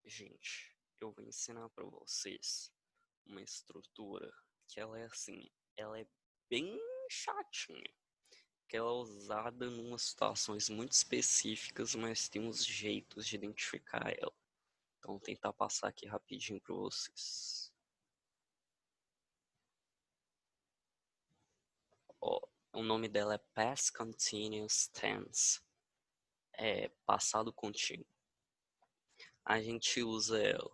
Gente, eu vou ensinar para vocês uma estrutura que ela é assim, ela é bem chatinha, que ela é usada em umas situações muito específicas, mas tem uns jeitos de identificar ela. Então, vou tentar passar aqui rapidinho para vocês. Ó, o nome dela é Past Continuous Tense, é passado contínuo. A gente usa ela.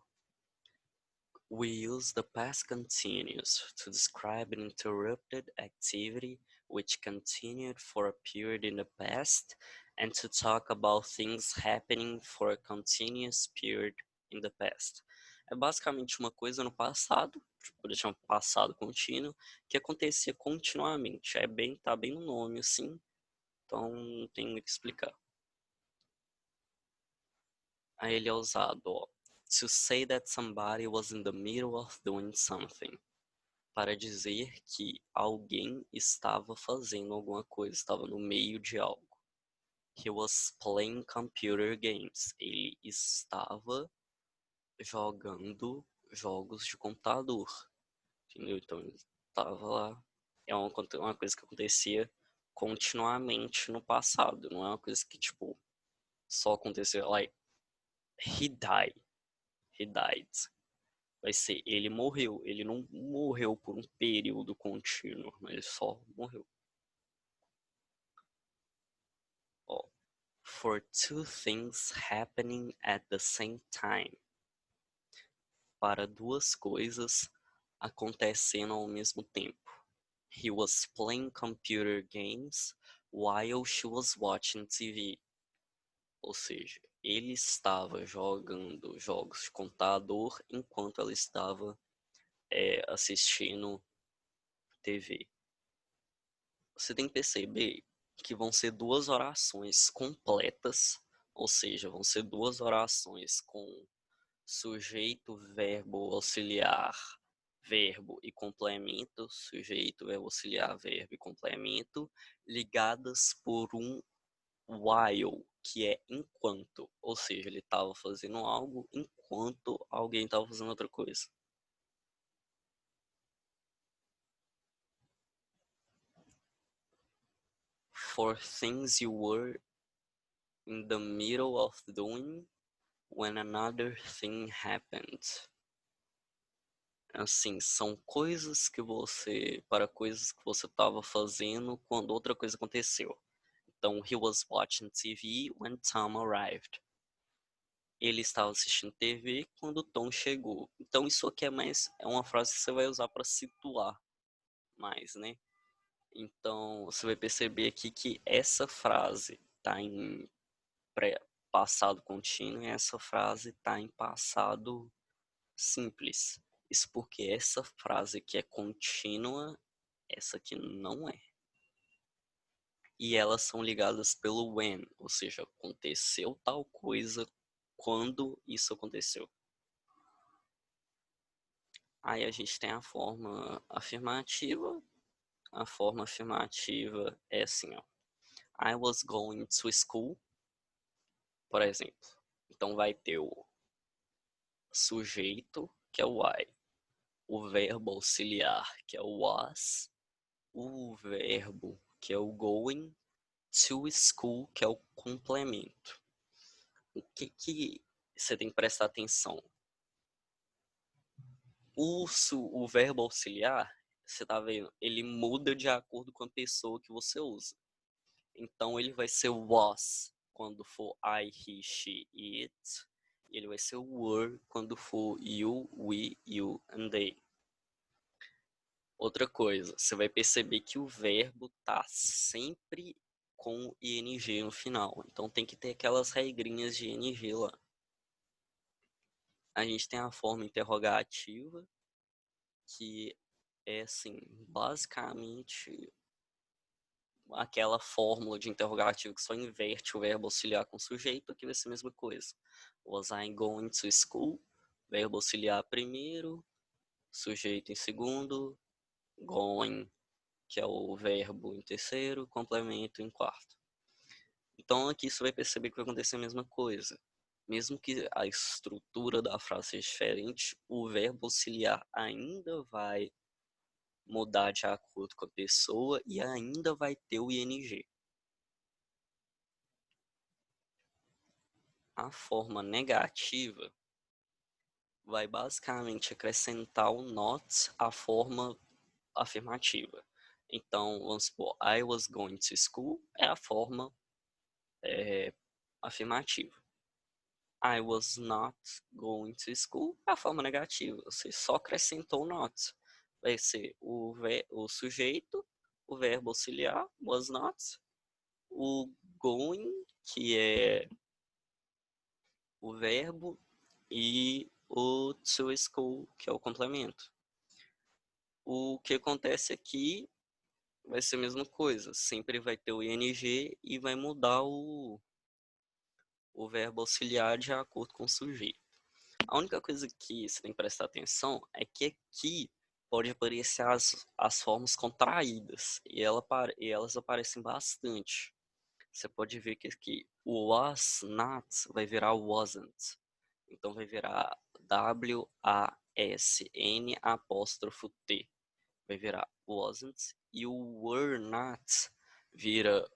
We use the past continuous to describe an interrupted activity which continued for a period in the past and to talk about things happening for a continuous period in the past. É basicamente uma coisa no passado, por deixar um passado contínuo, que acontecia continuamente. Tá bem no nome assim, então não tem muito o que explicar. Aí ele é usado, ó, to say that somebody was in the middle of doing something. Para dizer que alguém estava fazendo alguma coisa, estava no meio de algo. He was playing computer games. Ele estava jogando jogos de computador. Entendeu? Então ele estava lá. É uma coisa que acontecia continuamente no passado. Não é uma coisa que, tipo, só aconteceu. Like, he died. He died. Vai ser ele morreu. Ele não morreu por um período contínuo, mas ele só morreu. Ó, for two things happening at the same time. Para duas coisas acontecendo ao mesmo tempo. He was playing computer games while she was watching TV. Ou seja, ele estava jogando jogos de computador enquanto ela estava assistindo TV. Você tem que perceber que vão ser duas orações completas, ou seja, vão ser duas orações com sujeito, verbo, auxiliar, verbo e complemento, sujeito, verbo, auxiliar, verbo e complemento, ligadas por um while, que é enquanto, ou seja, ele estava fazendo algo enquanto alguém estava fazendo outra coisa. For things you were in the middle of doing when another thing happened. Assim, são coisas que para coisas que você estava fazendo quando outra coisa aconteceu. Então, he was watching TV when Tom arrived. Ele estava assistindo TV quando Tom chegou. Então, isso aqui é uma frase que você vai usar para situar mais, né? Então, você vai perceber aqui que essa frase está em passado contínuo e essa frase está em passado simples. Isso porque essa frase que é contínua, essa aqui não é. E elas são ligadas pelo when, ou seja, aconteceu tal coisa quando isso aconteceu. Aí a gente tem a forma afirmativa. A forma afirmativa é assim, ó. I was going to school, por exemplo. Então vai ter o sujeito, que é o I, o verbo auxiliar, que é o was, o verbo, que é o going, to school, que é o complemento. O que você tem que prestar atenção? O verbo auxiliar, você tá vendo, ele muda de acordo com a pessoa que você usa. Então ele vai ser was quando for I, he, she, it. E ele vai ser were quando for you, we, you and they. Outra coisa, você vai perceber que o verbo tá sempre com ing no final. Então tem que ter aquelas regrinhas de ing lá. A gente tem a forma interrogativa, que é assim, basicamente aquela fórmula de interrogativo que só inverte o verbo auxiliar com o sujeito, aqui vai ser a mesma coisa. Was I going to school? Verbo auxiliar primeiro, sujeito em segundo, going, que é o verbo em terceiro, complemento em quarto. Então aqui você vai perceber que vai acontecer a mesma coisa. mesmo que a estrutura da frase seja diferente, o verbo auxiliar ainda vai mudar de acordo com a pessoa e ainda vai ter o ing. A forma negativa vai basicamente acrescentar o not à forma afirmativa. Então, vamos supor, I was going to school é a forma afirmativa. I was not going to school é a forma negativa. Você só acrescentou o not. Vai ser o sujeito, o verbo auxiliar, was not, o going, que é o verbo, e o to school, que é o complemento. O que acontece aqui vai ser a mesma coisa. Sempre vai ter o ing e vai mudar o verbo auxiliar de acordo com o sujeito. A única coisa que você tem que prestar atenção é que aqui pode aparecer as formas contraídas e elas aparecem bastante. Você pode ver que aqui o was not vai virar wasn't. Então vai virar WASN apóstrofo T. Vai virar wasn't. E o were not vira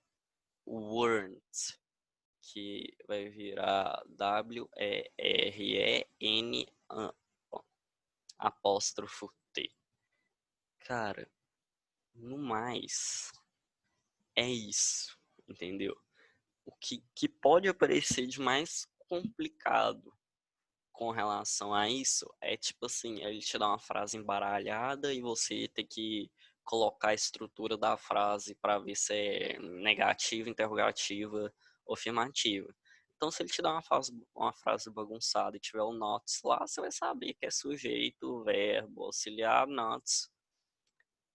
weren't, que vai virar WEREN apóstrofo T. Cara, no mais, é isso, entendeu? O que pode aparecer de mais complicado com relação a isso é tipo assim, ele te dá uma frase embaralhada e você tem que colocar a estrutura da frase para ver se é negativa, interrogativa ou afirmativa. Então, se ele te dá uma frase bagunçada e tiver o nots lá, você vai saber que é sujeito, verbo, auxiliar, nots,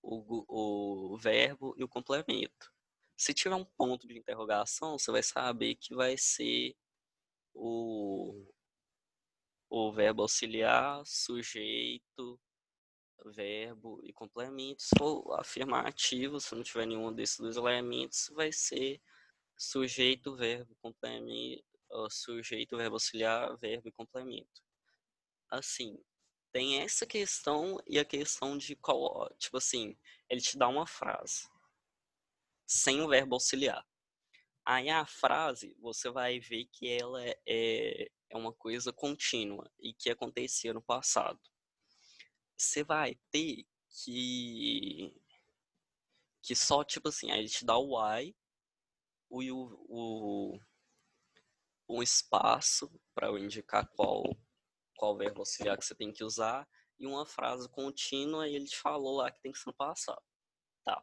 o verbo e o complemento. Se tiver um ponto de interrogação, você vai saber que vai ser o, o verbo auxiliar, sujeito, verbo e complemento. Se for afirmativo, se não tiver nenhum desses dois elementos, vai ser sujeito, verbo, complemento, sujeito, verbo auxiliar, verbo e complemento. Assim, tem essa questão e a questão de qual, tipo assim, ele te dá uma frase sem o verbo auxiliar. Aí a frase, você vai ver que ela é uma coisa contínua e que acontecia no passado. Você vai ter que só, tipo assim, aí ele te dá o why, um espaço para eu indicar qual verbo auxiliar que você tem que usar e uma frase contínua e ele te falou lá que tem que ser no passado. Tá.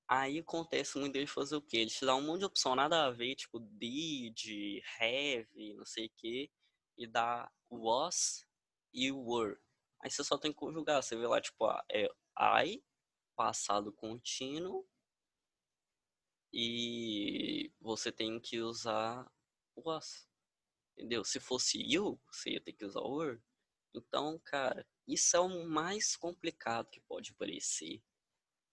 Aí acontece muito dele fazer o quê? Ele te dá um monte de opção nada a ver, tipo did, have, não sei o quê, e dá was e were. Aí você só tem que conjugar, você vê lá, tipo, I, passado contínuo, e você tem que usar was, entendeu? Se fosse you, você ia ter que usar were. Então, cara, isso é o mais complicado que pode parecer.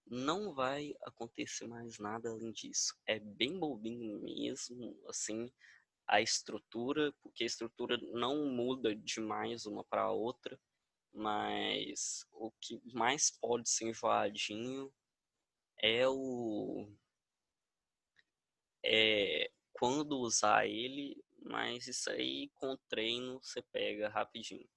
Não vai acontecer mais nada além disso. É bem bobinho mesmo, assim, a estrutura, porque a estrutura não muda demais uma para a outra, mas o que mais pode ser enjoadinho é quando usar ele, mas isso aí com treino você pega rapidinho.